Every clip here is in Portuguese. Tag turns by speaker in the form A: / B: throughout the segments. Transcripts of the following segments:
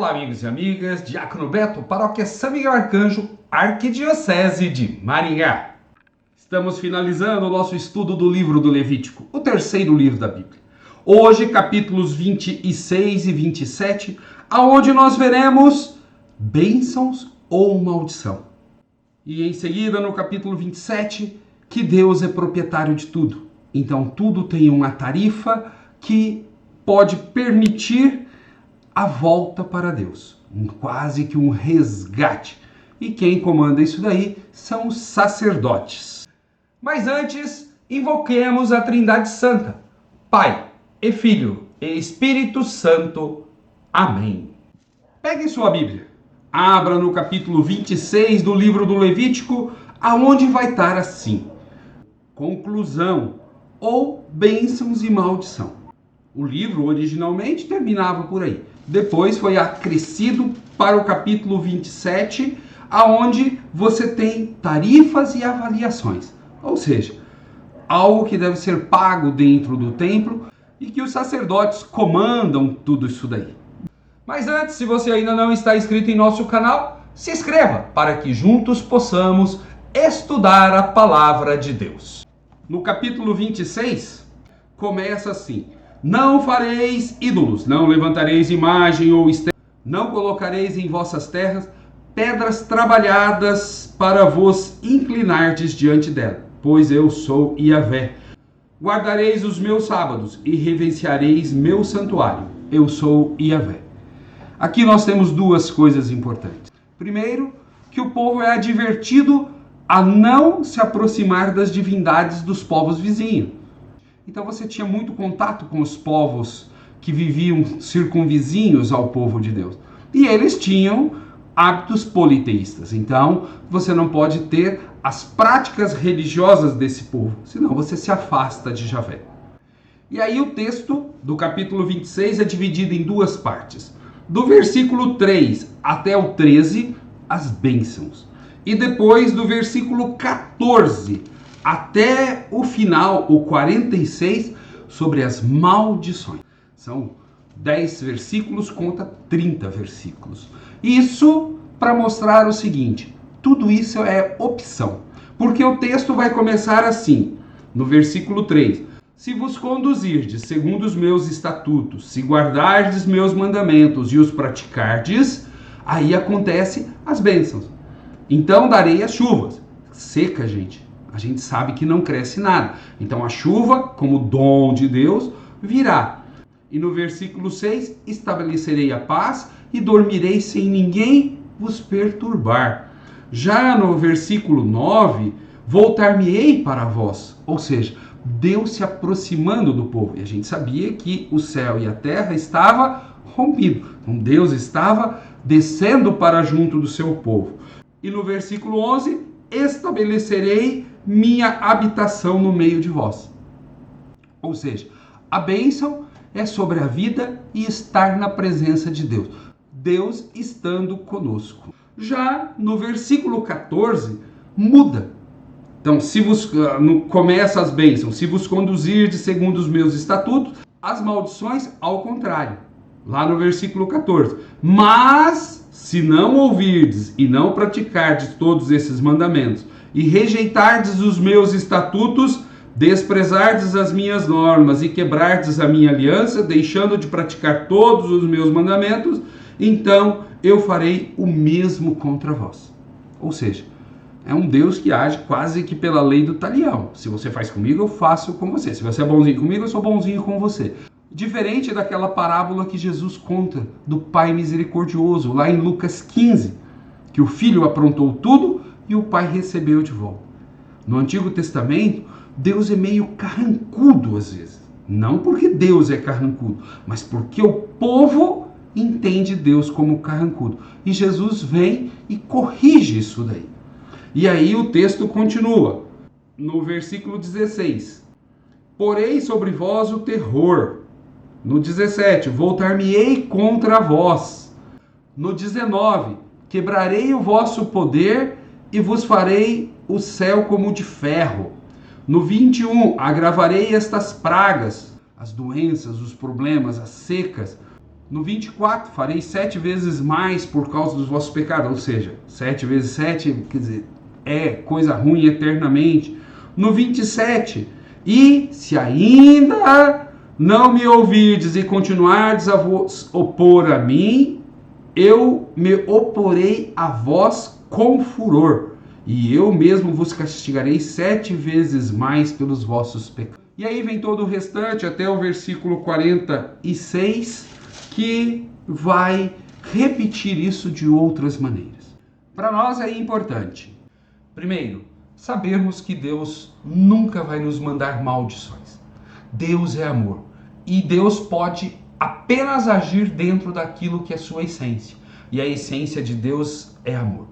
A: Olá, amigos e amigas, Diácono Beto, Paróquia São Miguel Arcanjo, Arquidiocese de Maringá. Estamos finalizando o nosso estudo do livro do Levítico, o terceiro livro da Bíblia. Hoje, capítulos 26 e 27, aonde nós veremos bênçãos ou maldição. E em seguida, no capítulo 27, que Deus é proprietário de tudo. Então, tudo tem uma tarifa que pode permitir a volta para Deus, quase que um resgate. E quem comanda isso daí são os sacerdotes. Mas antes, invoquemos a Trindade Santa, Pai e Filho e Espírito Santo. Amém. Pegue sua Bíblia, abra no capítulo 26 do livro do Levítico, aonde vai estar assim: conclusão ou bênçãos e maldição. O livro originalmente terminava por aí. Depois foi acrescido para o capítulo 27, aonde você tem tarifas e avaliações. Ou seja, algo que deve ser pago dentro do templo e que os sacerdotes comandam tudo isso daí. Mas antes, se você ainda não está inscrito em nosso canal, se inscreva para que juntos possamos estudar a palavra de Deus. No capítulo 26, começa assim: não fareis ídolos, não levantareis imagem ou estela, não colocareis em vossas terras pedras trabalhadas para vos inclinardes diante dela, pois eu sou Yahvé. Guardareis os meus sábados e reverenciareis meu santuário, eu sou Yahvé. Aqui nós temos duas coisas importantes. Primeiro, que o povo é advertido a não se aproximar das divindades dos povos vizinhos. Então você tinha muito contato com os povos que viviam circunvizinhos ao povo de Deus. E eles tinham hábitos politeístas. Então você não pode ter as práticas religiosas desse povo, senão você se afasta de Yahvé. E aí o texto do capítulo 26 é dividido em duas partes. Do versículo 3 até o 13, as bênçãos. E depois do versículo 14 até o final, o 46, sobre as maldições. São 10 versículos contra 30 versículos. Isso para mostrar o seguinte: tudo isso é opção. Porque o texto vai começar assim, no versículo 3. Se vos conduzirdes segundo os meus estatutos, se guardardes meus mandamentos e os praticardes, aí acontece as bênçãos. Então darei as chuvas. Seca, gente. A gente sabe que não cresce nada. Então a chuva, como dom de Deus, virá. E no versículo 6, estabelecerei a paz e dormirei sem ninguém vos perturbar. Já no versículo 9, voltar-me-ei para vós. Ou seja, Deus se aproximando do povo. E a gente sabia que o céu e a terra estavam rompidos. Então Deus estava descendo para junto do seu povo. E no versículo 11, estabelecerei minha habitação no meio de vós. Ou seja, a bênção é sobre a vida e estar na presença de Deus. Deus estando conosco. Já no versículo 14, muda. Então, começa as bênçãos, se vos conduzirdes segundo os meus estatutos, as maldições ao contrário. Lá no versículo 14. Mas, se não ouvirdes e não praticardes todos esses mandamentos, e rejeitardes os meus estatutos, desprezardes as minhas normas e quebrardes a minha aliança, deixando de praticar todos os meus mandamentos, então eu farei o mesmo contra vós. Ou seja, é um Deus que age quase que pela lei do talião. Se você faz comigo, eu faço com você. Se você é bonzinho comigo, eu sou bonzinho com você. Diferente daquela parábola que Jesus conta do Pai misericordioso, lá em Lucas 15, que o filho aprontou tudo e o pai recebeu de volta. No Antigo Testamento, Deus é meio carrancudo às vezes. Não porque Deus é carrancudo, mas porque o povo entende Deus como carrancudo. E Jesus vem e corrige isso daí. E aí o texto continua, no versículo 16. Porei sobre vós o terror. No 17, voltar-me-ei contra vós. No 19, quebrarei o vosso poder e vos farei o céu como de ferro. No 21, agravarei estas pragas, as doenças, os problemas, as secas, No 24, farei 7 vezes mais por causa dos vossos pecados. Ou seja, 7 vezes 7, quer dizer, é coisa ruim eternamente. No 27, e se ainda não me ouvirdes e continuardes a vos opor a mim, eu me oporei a vós com furor, e eu mesmo vos castigarei 7 vezes mais pelos vossos pecados. E aí vem todo o restante, até o versículo 46, que vai repetir isso de outras maneiras. Para nós é importante, primeiro, sabermos que Deus nunca vai nos mandar maldições. Deus é amor. E Deus pode apenas agir dentro daquilo que é sua essência. E a essência de Deus é amor.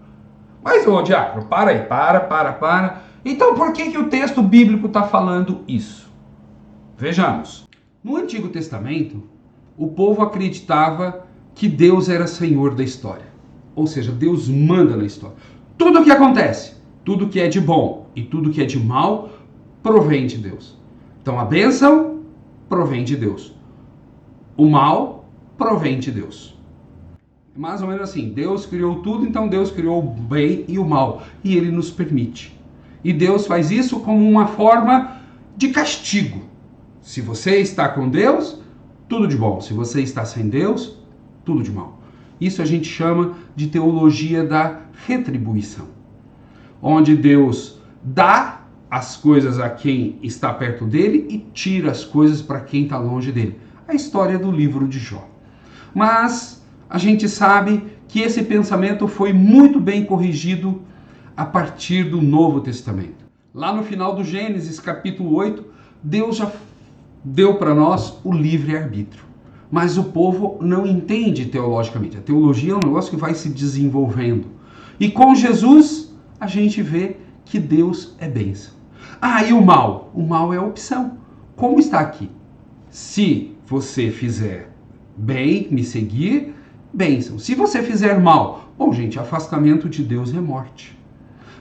A: Mas, ô diácono, para aí, para. Então, por que o texto bíblico está falando isso? Vejamos. No Antigo Testamento, o povo acreditava que Deus era Senhor da história. Ou seja, Deus manda na história. Tudo o que acontece, tudo que é de bom e tudo que é de mal, provém de Deus. Então, a bênção provém de Deus. O mal provém de Deus. Mais ou menos assim, Deus criou tudo, então Deus criou o bem e o mal. E Ele nos permite. E Deus faz isso como uma forma de castigo. Se você está com Deus, tudo de bom. Se você está sem Deus, tudo de mal. Isso a gente chama de teologia da retribuição. Onde Deus dá as coisas a quem está perto dele e tira as coisas para quem está longe dele. A história do livro de Jó. Mas a gente sabe que esse pensamento foi muito bem corrigido a partir do Novo Testamento. Lá no final do Gênesis, capítulo 8, Deus já deu para nós o livre-arbítrio. Mas o povo não entende teologicamente. A teologia é um negócio que vai se desenvolvendo. E com Jesus, a gente vê que Deus é bênção. Ah, e o mal? O mal é opção. Como está aqui? Se você fizer bem, me seguir, bênção. Se você fizer mal, bom, gente, afastamento de Deus é morte.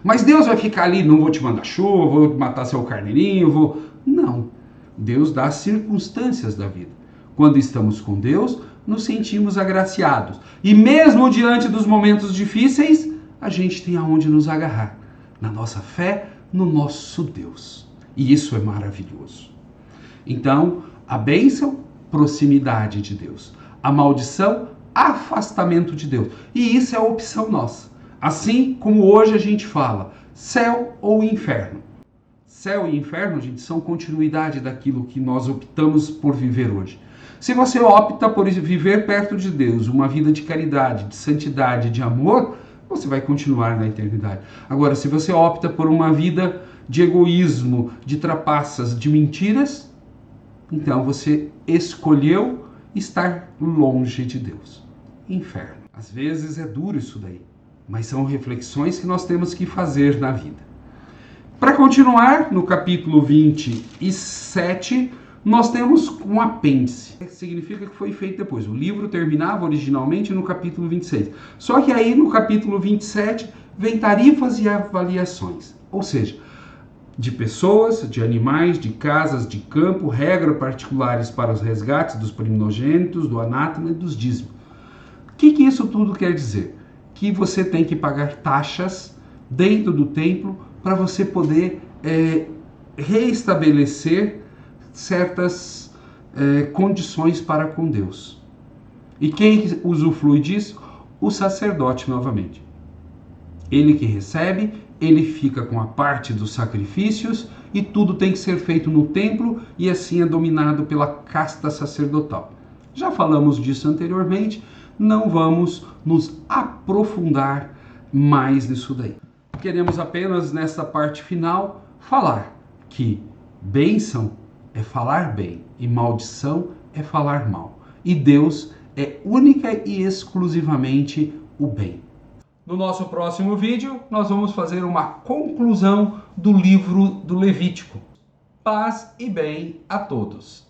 A: Mas Deus vai ficar ali, não vou te mandar chuva, vou matar seu carneirinho, vou... Não. Deus dá as circunstâncias da vida. Quando estamos com Deus, nos sentimos agraciados. E mesmo diante dos momentos difíceis, a gente tem aonde nos agarrar. Na nossa fé, no nosso Deus. E isso é maravilhoso. Então, a bênção, proximidade de Deus. A maldição, afastamento de Deus. E isso é a opção nossa. Assim como hoje a gente fala, céu ou inferno. Céu e inferno, gente, são continuidade daquilo que nós optamos por viver hoje. Se você opta por viver perto de Deus, uma vida de caridade, de santidade, de amor, você vai continuar na eternidade. Agora, se você opta por uma vida de egoísmo, de trapaças, de mentiras, então você escolheu estar longe de Deus. Inferno. Às vezes é duro isso daí, mas são reflexões que nós temos que fazer na vida. Para continuar, no capítulo 27, nós temos um apêndice. Significa que foi feito depois. O livro terminava originalmente no capítulo 26. Só que aí no capítulo 27 vem tarifas e avaliações. Ou seja, de pessoas, de animais, de casas, de campo, regras particulares para os resgates dos primogênitos, do anátema e dos dízimos. O que isso tudo quer dizer? Que você tem que pagar taxas dentro do templo para você poder reestabelecer certas condições para com Deus. E quem usufrui disso? O sacerdote novamente. Ele que recebe, ele fica com a parte dos sacrifícios e tudo tem que ser feito no templo e assim é dominado pela casta sacerdotal. Já falamos disso anteriormente, não vamos nos aprofundar mais nisso daí. Queremos apenas nessa parte final falar que bênção é falar bem e maldição é falar mal. E Deus é única e exclusivamente o bem. No nosso próximo vídeo, nós vamos fazer uma conclusão do livro do Levítico. Paz e bem a todos.